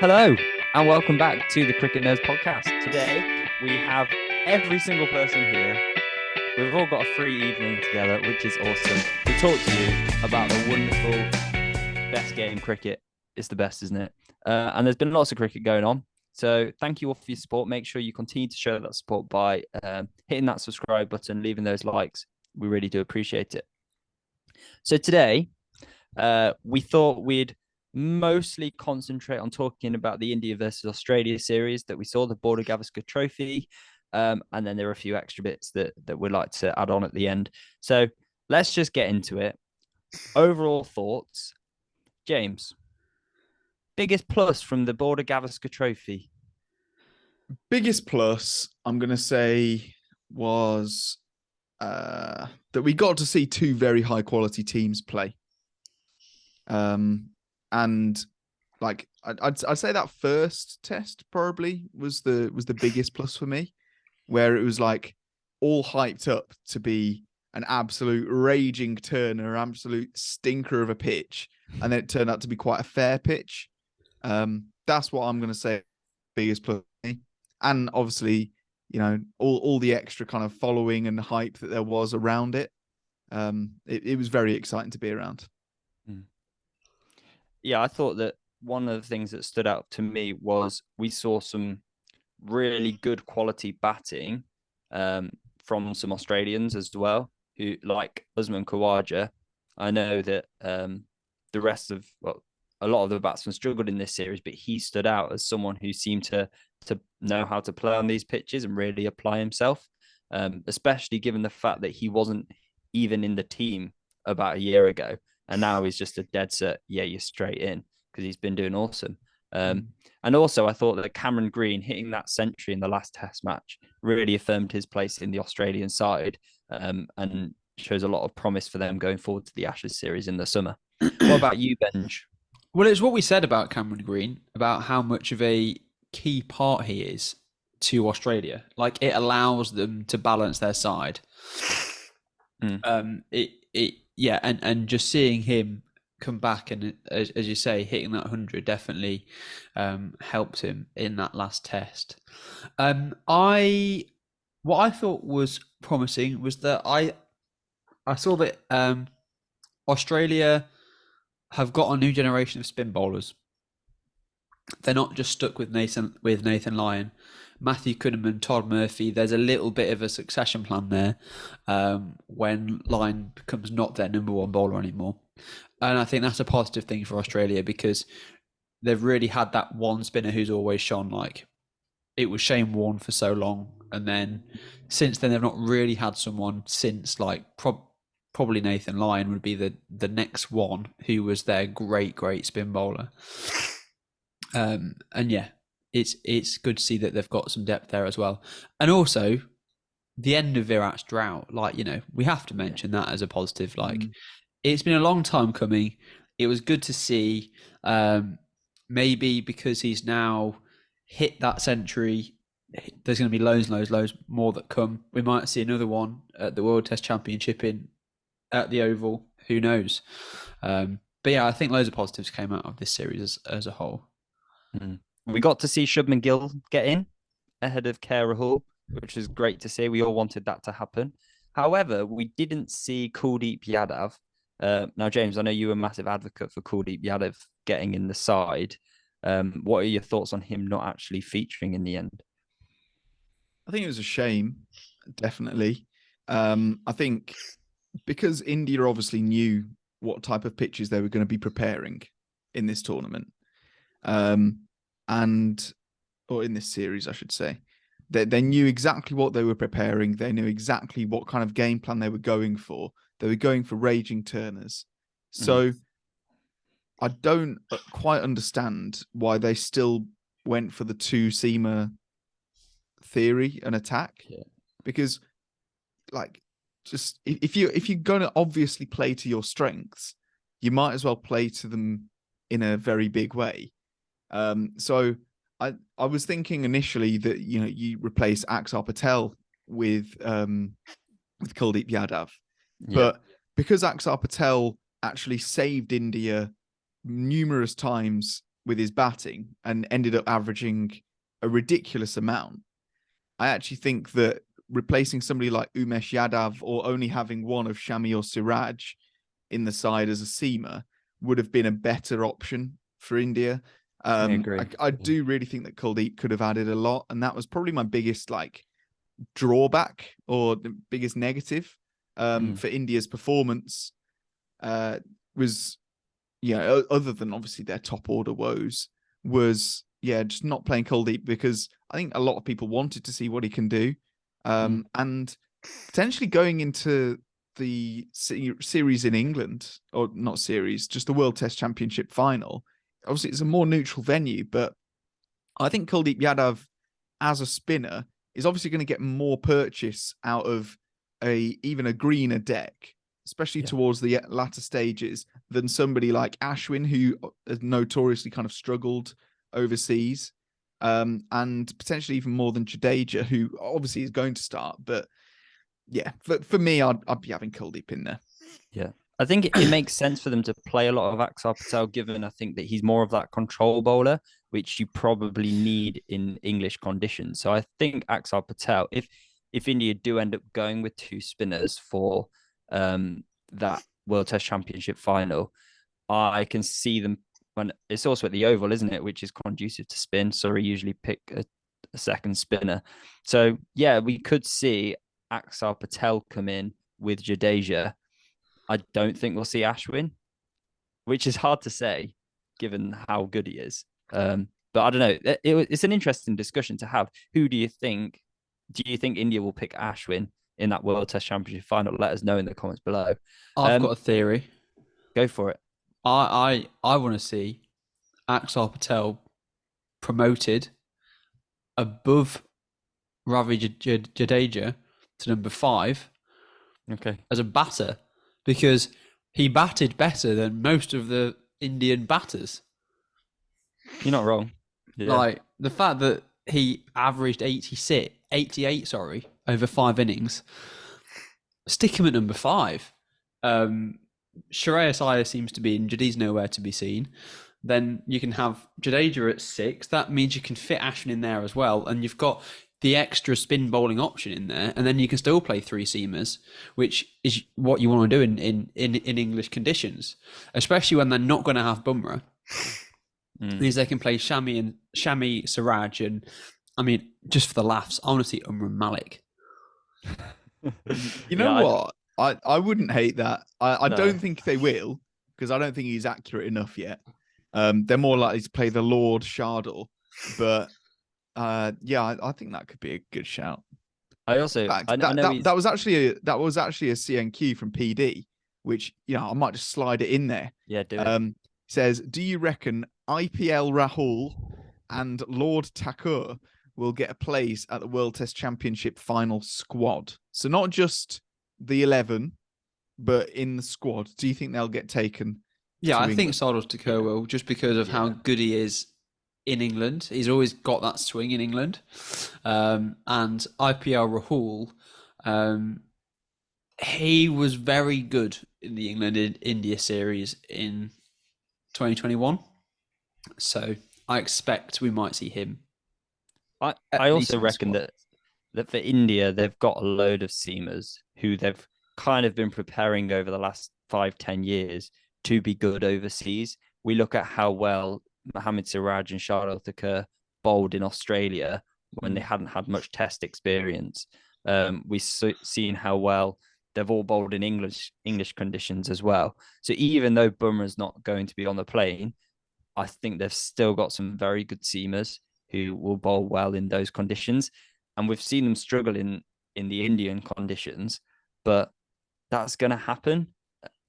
Hello, and welcome back to the Cricket Nerds podcast. Today, we have every single person here. We've all got a free evening together, which is awesome, to talk to you about the wonderful best game cricket. It's the best, isn't it? And there's been lots of cricket going on. So thank you all for your support. Make sure you continue to show that support by hitting that subscribe button, leaving those likes. We really do appreciate it. So today, we thought we'd mostly concentrate on talking about the India versus Australia series that we saw, the Border Gavaskar Trophy. And then there are a few extra bits that we'd like to add on at the end. So let's just get into it. Overall thoughts. James, biggest plus from the Border Gavaskar Trophy? Biggest plus, I'm going to say, was that we got to see two very high quality teams play. And like I'd say that first test probably was the biggest plus for me, where it was like all hyped up to be an absolute raging turner, absolute stinker of a pitch, and then it turned out to be quite a fair pitch. That's what I'm going to say biggest plus for me. And obviously, you know, all the extra kind of following and hype that there was around it. It was very exciting to be around. Yeah, I thought that one of the things that stood out to me was we saw some really good quality batting from some Australians as well, who like Usman Khawaja. I know that the rest of a lot of the batsmen struggled in this series, but he stood out as someone who seemed to know how to play on these pitches and really apply himself, especially given the fact that he wasn't even in the team about a year ago. And now he's just a dead set, yeah, you're straight in, because he's been doing awesome. And also, I thought that Cameron Green hitting that century in the last Test match really affirmed his place in the Australian side, and shows a lot of promise for them going forward to the Ashes series in the summer. What about you, Benj? Well, it's what we said about Cameron Green, about how much of a key part he is to Australia. Like, it allows them to balance their side. And just seeing him come back and, as you say, hitting that 100 definitely helped him in that last test. What I thought was promising was that I saw that Australia have got a new generation of spin bowlers. They're not just stuck with Nathan Lyon, Matthew Kuhneman, Todd Murphy. There's a little bit of a succession plan there when Lyon becomes not their number one bowler anymore. And I think that's a positive thing for Australia, because they've really had that one spinner who's always shone. Like, it was Shane Warne for so long, and then since then they've not really had someone since, like, probably Nathan Lyon would be the next one who was their great spin bowler. And yeah, it's good to see that they've got some depth there as well. And also the end of Virat's drought, like, you know, we have to mention that as a positive. Like, it's been a long time coming. It was good to see, maybe because he's now hit that century, there's going to be loads more that come. We might see another one at the World Test Championship at the Oval. Who knows? But yeah, I think loads of positives came out of this series as a whole. We got to see Shubman Gill get in ahead of KL Rahul, which is great to see. We all wanted that to happen. However, we didn't see Kuldeep Yadav. Now, James, I know you were a massive advocate for Kuldeep Yadav getting in the side. What are your thoughts on him not actually featuring in the end? I think it was a shame, definitely. I think because India obviously knew what type of pitches they were going to be preparing in this tournament, or in this series, I should say, they knew exactly what they were preparing. They knew exactly what kind of game plan they were going for. They were going for raging turners. So I don't quite understand why they still went for the two-seamer theory and attack. Yeah. Because, like, just if you're going to obviously play to your strengths, you might as well play to them in a very big way. So I was thinking initially that, you know, you replace Axar Patel with Kuldeep Yadav, but because Axar Patel actually saved India numerous times with his batting and ended up averaging a ridiculous amount. I actually think that replacing somebody like Umesh Yadav or only having one of Shami or Siraj in the side as a seamer would have been a better option for India. I agree. I do really think that Kuldeep could have added a lot, and that was probably my biggest drawback or the biggest negative for India's performance. Was other than obviously their top order woes, was just not playing Kuldeep, because I think a lot of people wanted to see what he can do, and potentially going into the series in England, or not series, just the World Test Championship final. Obviously, it's a more neutral venue, but I think Kuldeep Yadav as a spinner is obviously going to get more purchase out of even a greener deck, especially towards the latter stages, than somebody like Ashwin, who has notoriously kind of struggled overseas, and potentially even more than Jadeja, who obviously is going to start. But yeah, for me, I'd be having Kuldeep in there. Yeah. I think it makes sense for them to play a lot of Axar Patel, given I think that he's more of that control bowler, which you probably need in English conditions. So I think Axar Patel, if India do end up going with two spinners for that World Test Championship final, I can see them. When it's also at the Oval, isn't it, which is conducive to spin. Surrey usually pick a second spinner. So yeah, we could see Axar Patel come in with Jadeja. I don't think we'll see Ashwin, which is hard to say given how good he is. But I don't know. It's an interesting discussion to have. Who do you think? Do you think India will pick Ashwin in that World Test Championship final? Let us know in the comments below. I've got a theory. Go for it. I want to see Axar Patel promoted above Ravi Jadeja to number 5. Okay. As a batter, because he batted better than most of the Indian batters. You're not wrong. Yeah. Like the fact that he averaged 88 over 5 innings. Stick him at number 5. Shreyas Iyer seems to be injured. He's nowhere to be seen. Then you can have Jadeja at 6. That means you can fit Ashwin in there as well. And you've got the extra spin bowling option in there. And then you can still play 3 seamers, which is what you want to do in English conditions, especially when they're not going to have Bumrah. Means they can play Shami, Siraj, and I mean, just for the laughs, I want to see Umran Malik. You know what? I wouldn't hate that. I don't think they will, because I don't think he's accurate enough yet. They're more likely to play the Lord Shardul, but I think that could be a good shout. I also I know that was actually a CNQ from PD, which I might just slide it in there. Yeah, do it. Says, do you reckon IPL Rahul and Lord Thakur will get a place at the World Test Championship final squad? So not just the 11, but in the squad. Do you think they'll get taken? Yeah, I think Sardar Thakur will, just because of how good he is in England. He's always got that swing in England. And IPL Rahul, he was very good in the England-India series in 2021. So I expect we might see him. I also reckon that for India, they've got a load of seamers who they've kind of been preparing over the last 5-10 years to be good overseas. We look at how well Mohammad Siraj and Shardul Thakur bowled in Australia when they hadn't had much test experience. We've seen how well they've all bowled in English conditions as well. So even though Bumrah's not going to be on the plane, I think they've still got some very good seamers who will bowl well in those conditions. And we've seen them struggle in the Indian conditions, but that's going to happen.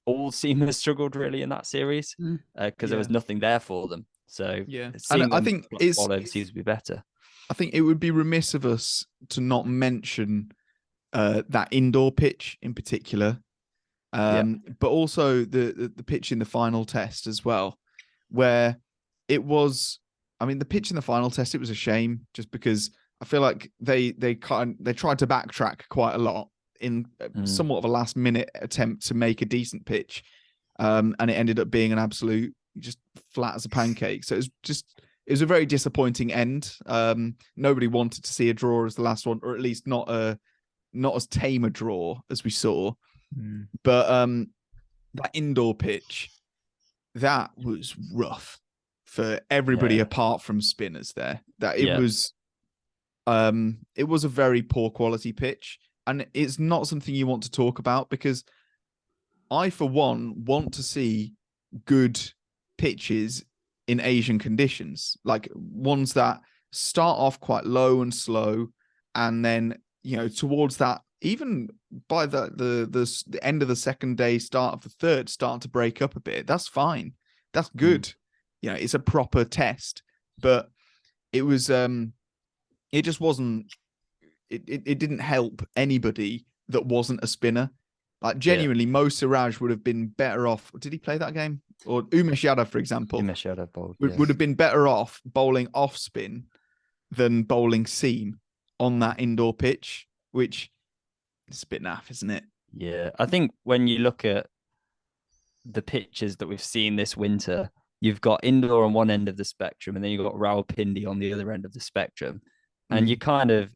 All seamers struggled really in that series because there was nothing there for them. So and I think bowl overseas would be better. I think it would be remiss of us to not mention that indoor pitch in particular, but also the pitch in the final test as well, where it was. I mean, the pitch in the final test, it was a shame, just because I feel like they tried to backtrack quite a lot in somewhat of a last minute attempt to make a decent pitch, and it ended up being an absolute just flat as a pancake. So it was a very disappointing end. Nobody wanted to see a draw as the last one, or at least not as tame a draw as we saw. But that indoor pitch, that was rough for everybody apart from spinners there. That it was a very poor quality pitch, and it's not something you want to talk about, because I, for one, want to see good pitches in Asian conditions, like ones that start off quite low and slow, and then, you know, towards that, even by the end of the second day, start of the third, start to break up a bit. That's fine. That's good. You know, it's a proper test. But it was it just wasn't, it didn't help anybody that wasn't a spinner. Like, genuinely, Mo Siraj would have been better off. Did he play that game? Or Umesh Yadav, for example, would have been better off bowling off spin than bowling seam on that indoor pitch, which is a bit naff, isn't it? Yeah, I think when you look at the pitches that we've seen this winter, you've got indoor on one end of the spectrum, and then you've got Rawalpindi on the other end of the spectrum. And you kind of,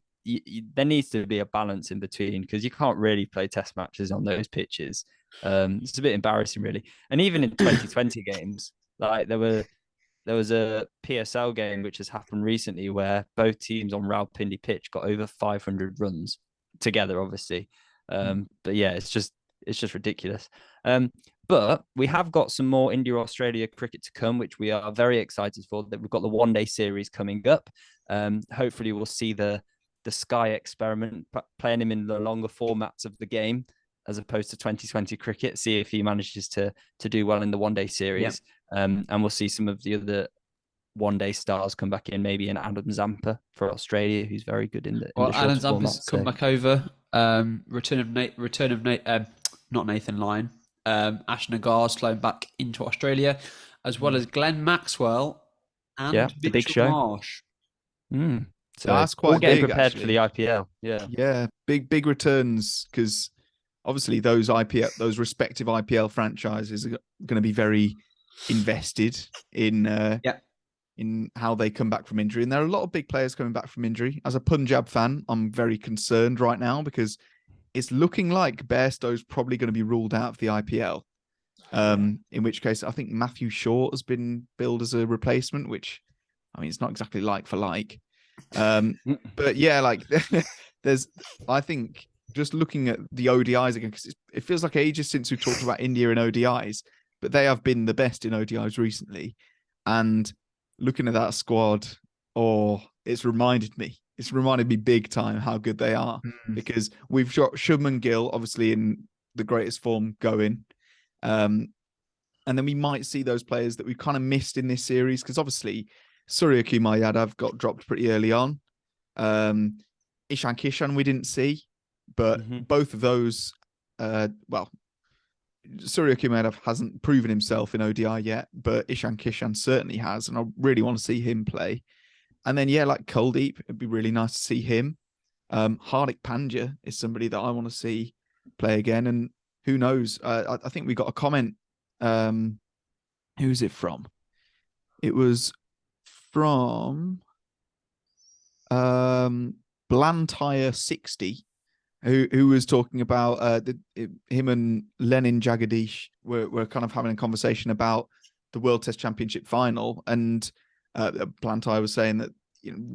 there needs to be a balance in between, because you can't really play test matches on those pitches. It's a bit embarrassing, really. And even in 2020 games, like there was a PSL game which has happened recently where both teams on Rawalpindi pitch got over 500 runs together, obviously. But yeah, it's just ridiculous. But we have got some more India-Australia cricket to come, which we are very excited for. That we've got the one-day series coming up. Hopefully, we'll see the Sky experiment, playing him in the longer formats of the game as opposed to 2020 cricket. See if he manages to do well in the one-day series. And we'll see some of the other one-day stars come back in, maybe an Adam Zampa for Australia, who's very good in the. Adam Zampa's come back over. Return of not Nathan Lyon. Ash Nagar's flown back into Australia, as well as Glenn Maxwell and the big show. Marsh. So that's quite getting big, prepared actually, for the IPL. Yeah, big returns, because obviously those respective IPL franchises are going to be very invested in how they come back from injury. And there are a lot of big players coming back from injury. As a Punjab fan, I'm very concerned right now, because it's looking like Bairstow's probably going to be ruled out of the IPL. In which case, I think Matthew Short has been billed as a replacement, which, I mean, it's not exactly like for like. But yeah, like I think just looking at the ODIs again, because it feels like ages since we've talked about India in ODIs, but they have been the best in ODIs recently. And looking at that squad, it's reminded me big time how good they are, because we've got Shubman Gill obviously in the greatest form going. And then we might see those players that we've kind of missed in this series, because obviously Surya Kumar Yadav got dropped pretty early on. Ishan Kishan we didn't see, but both of those, Surya Kumar Yadav hasn't proven himself in ODI yet, but Ishan Kishan certainly has, and I really want to see him play. And then, like Kuldeep, it'd be really nice to see him. Hardik Pandya is somebody that I want to see play again. And who knows? I think we got a comment. Who's it from? It was from Blantyre 60, who was talking about him and Lenin Jagadish were kind of having a conversation about the World Test Championship final, and Blantyre was saying that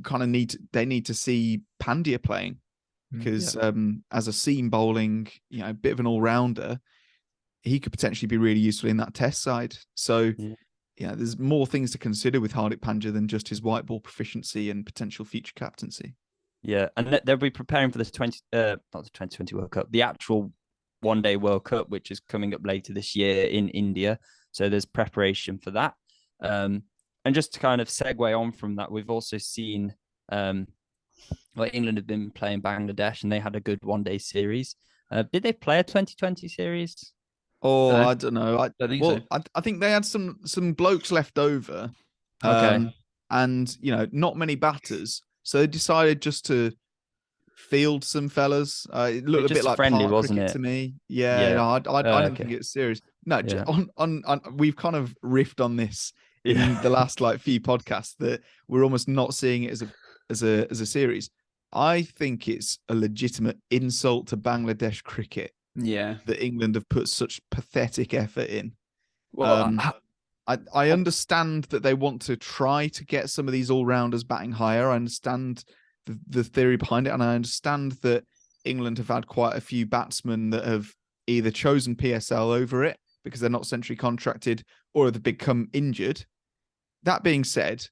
kind of they need to see Pandya playing, because as a seam bowling, a bit of an all-rounder, he could potentially be really useful in that test side. So there's more things to consider with Hardik Pandya than just his white ball proficiency and potential future captaincy. Yeah, and they'll be preparing for this not the 2020 World Cup, the actual one-day World Cup, which is coming up later this year in India. So there's preparation for that. And just to kind of segue on from that, we've also seen England have been playing Bangladesh, and they had a good one-day series. Did they play a 2020 series? I don't know. I think so. I think they had some blokes left over. Okay. And not many batters. So they decided just to field some fellas. It looked a just bit like friendly, park wasn't cricket it? to me. Yeah, Yeah. no, I didn't Okay. think it was serious. No, Yeah. on we've kind of riffed on this in Yeah. the last like few podcasts that we're almost not seeing it as a series. I think it's a legitimate insult to Bangladesh cricket Yeah. that England have put such pathetic effort in. Well, I understand that they want to try to get some of these all-rounders batting higher. I understand the theory behind it, and I understand that England have had quite a few batsmen that have either chosen PSL over it because they're not centrally contracted or have become injured. That being said,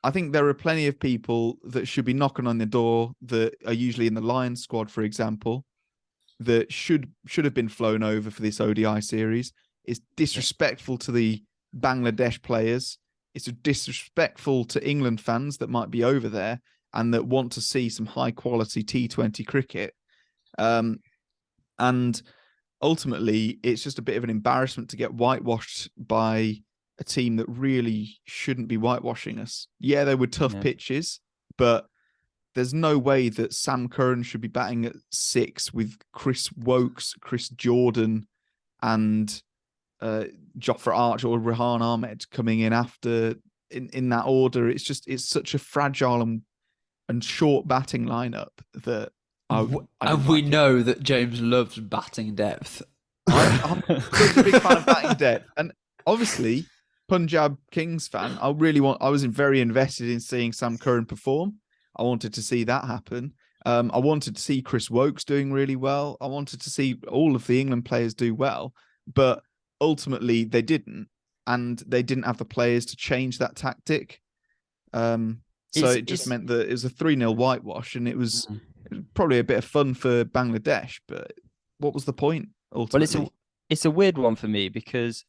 I think there are plenty of people that should be knocking on the door that are usually in the Lions squad, for example, that should have been flown over for this ODI series. It's disrespectful to the Bangladesh players. It's disrespectful to England fans that might be over there and that want to see some high quality T20 cricket. And ultimately, it's just a bit of an embarrassment to get whitewashed by a team that really shouldn't be whitewashing us. Yeah, they were tough pitches, but there's no way that Sam Curran should be batting at 6 with Chris Wokes, Chris Jordan, and Jofra Archer or Rehan Ahmed coming in after in that order. It's such a fragile and short batting lineup that we know that James loves batting depth. I'm such a big fan of batting depth, and obviously Punjab Kings fan. I was very invested in seeing Sam Curran perform. I wanted to see that happen. I wanted to see Chris Wokes doing really well. I wanted to see all of the England players do well, but ultimately they didn't, and they didn't have the players to change that tactic. So it just meant that it was a 3-0 whitewash, and it was probably a bit of fun for Bangladesh, but what was the point ultimately? Well, it's a weird one for me because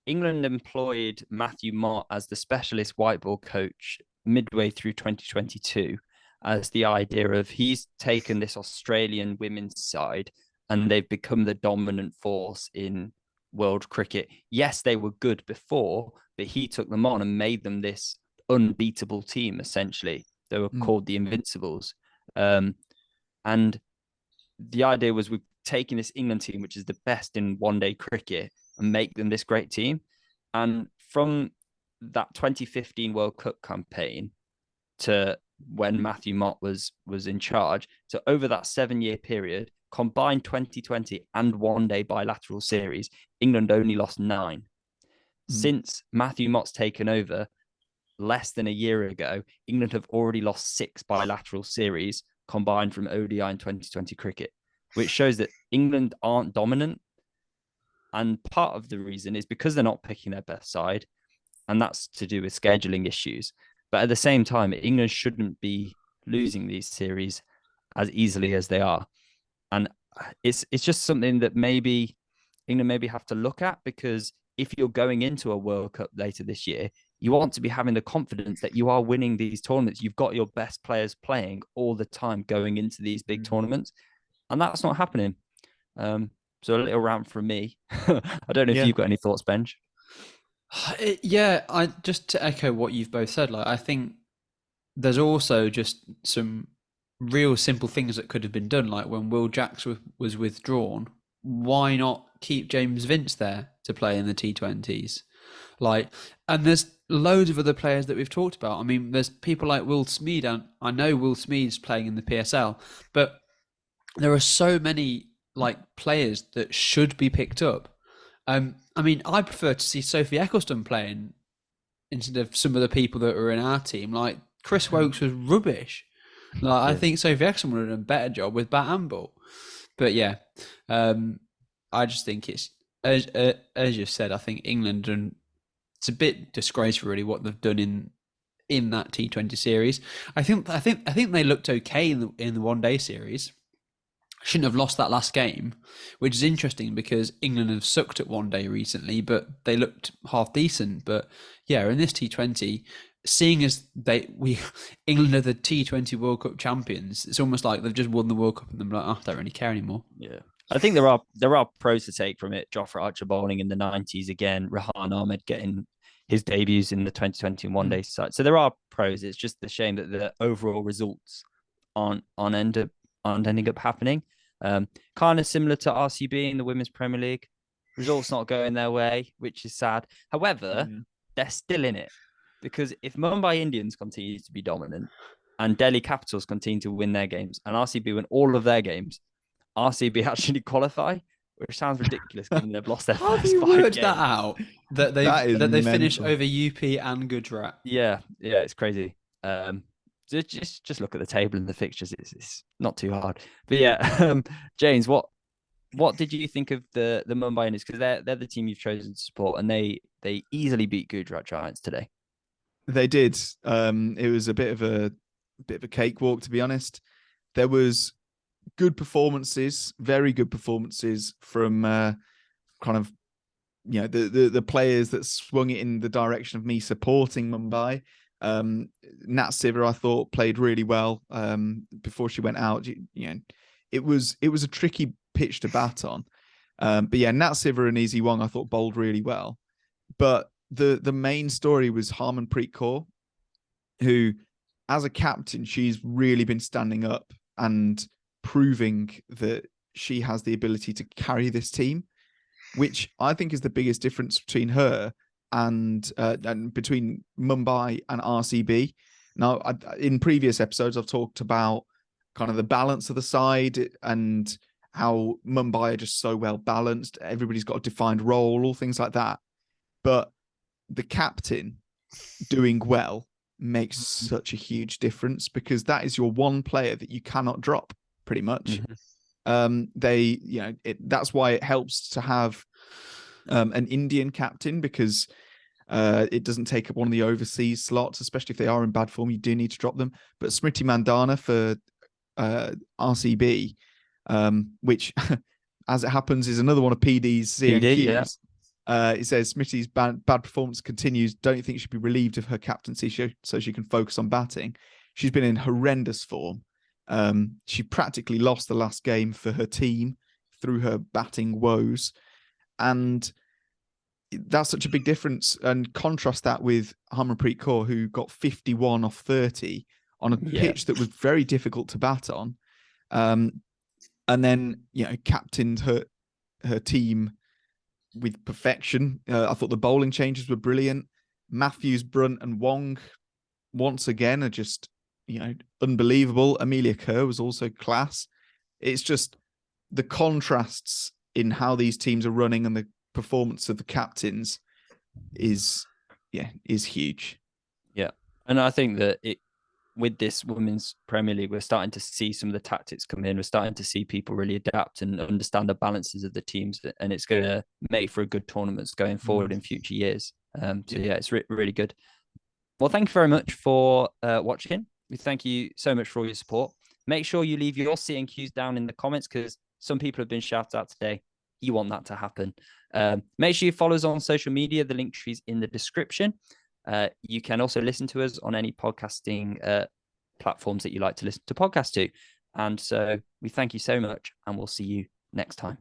England employed Matthew Mott as the specialist white ball coach midway through 2022 as the idea of he's taken this Australian women's side and they've become the dominant force in world cricket. Yes, they were good before, but he took them on and made them this unbeatable team, essentially. They were called the Invincibles. And the idea was we're taking this England team, which is the best in one-day cricket, and make them this great team. And from that 2015 World Cup campaign to when Matthew Mott was in charge, so over that 7-year period, combined 2020 and one-day bilateral series, England only lost 9. Since Matthew Mott's taken over less than a year ago, England have already lost 6 bilateral series combined from ODI and 2020 cricket, which shows that England aren't dominant. And part of the reason is because they're not picking their best side, and that's to do with scheduling issues. But at the same time, England shouldn't be losing these series as easily as they are. And it's just something that maybe England maybe have to look at, because if you're going into a World Cup later this year, you want to be having the confidence that you are winning these tournaments. You've got your best players playing all the time going into these big tournaments, and that's not happening. So a little rant from me. I don't know if you've got any thoughts, Benj. Yeah, I just to echo what you've both said. Like, I think there's also just some real simple things that could have been done. Like when Will Jacks was withdrawn, why not keep James Vince there to play in the T20s? Like, and there's loads of other players that we've talked about. I mean, there's people like Will Smeed, and I know Will Smeed's playing in the PSL, but there are so many like players that should be picked up. I mean, I prefer to see Sophie Eccleston playing instead of some of the people that were in our team. Like Chris Wokes was rubbish. Like I think Sophie Eccleston would have done a better job with bat and ball. But yeah, I just think it's as you've said. I think England, and it's a bit disgraceful really what they've done in that T20 series. I think they looked okay in the one day series. Shouldn't have lost that last game, which is interesting because England have sucked at one day recently, but they looked half decent. But yeah, in this T20, seeing as England are the T20 World Cup champions, it's almost like they've just won the World Cup and they're like, I don't really care anymore. Yeah, I think there are pros to take from it. Jofra Archer bowling in the 90s again, Rehan Ahmed getting his debuts in the 2020 one-day side. So there are pros. It's just a shame that the overall results aren't end up aren't ending up happening. Kind of similar to RCB in the Women's Premier League. Results not going their way, which is sad. However, they're still in it, because if Mumbai Indians continue to be dominant and Delhi Capitals continue to win their games and RCB win all of their games, RCB actually qualify, which sounds ridiculous given they've lost their How have first you 5 worked games. that out? That they finished over UP and Gujarat. Yeah, it's crazy. Just look at the table and the fixtures. It's not too hard. But yeah, James, what did you think of the Mumbai Indians? Because they're the team you've chosen to support, and they easily beat Gujarat Giants today. They did. It was a bit of a cakewalk, to be honest. There was good performances, very good performances from kind of, you know, the players that swung it in the direction of me supporting Mumbai. Nat Siver, I thought, played really well before she went out. You know, it was a tricky pitch to bat on. But yeah, Nat Siver and Easy Wong, I thought, bowled really well. But the main story was Harmanpreet Kaur, who, as a captain, she's really been standing up and proving that she has the ability to carry this team, which I think is the biggest difference between her and between Mumbai and RCB. Now, in previous episodes, I've talked about kind of the balance of the side and how Mumbai are just so well balanced. Everybody's got a defined role, all things like that. But the captain doing well makes such a huge difference, because that is your one player that you cannot drop, pretty much. That's why it helps to have an Indian captain, because it doesn't take up one of the overseas slots, especially if they are in bad form. You do need to drop them. But Smriti Mandana for RCB, which, as it happens, is another one of PD's CNQs. Yeah. It says Smriti's bad performance continues. Don't you think she should be relieved of her captaincy so she can focus on batting? She's been in horrendous form. She practically lost the last game for her team through her batting woes. And that's such a big difference. And contrast that with Harmanpreet Kaur, who got 51 off 30 on a pitch that was very difficult to bat on. And then, you know, captained her team with perfection. I thought the bowling changes were brilliant. Matthews, Brunt and Wong, once again, are just, you know, unbelievable. Amelia Kerr was also class. It's just the contrasts in how these teams are running and the performance of the captains is huge. Yeah. And I think that with this Women's Premier League, we're starting to see some of the tactics come in. We're starting to see people really adapt and understand the balances of the teams, and it's going to make for a good tournaments going forward in future years. It's really good. Well, thank you very much for watching. We thank you so much for all your support. Make sure you leave your CNQs down in the comments, because some people have been shouted out today. You want that to happen. Make sure you follow us on social media. The link tree is in the description. You can also listen to us on any podcasting platforms that you like to listen to podcasts to. And so we thank you so much, and we'll see you next time.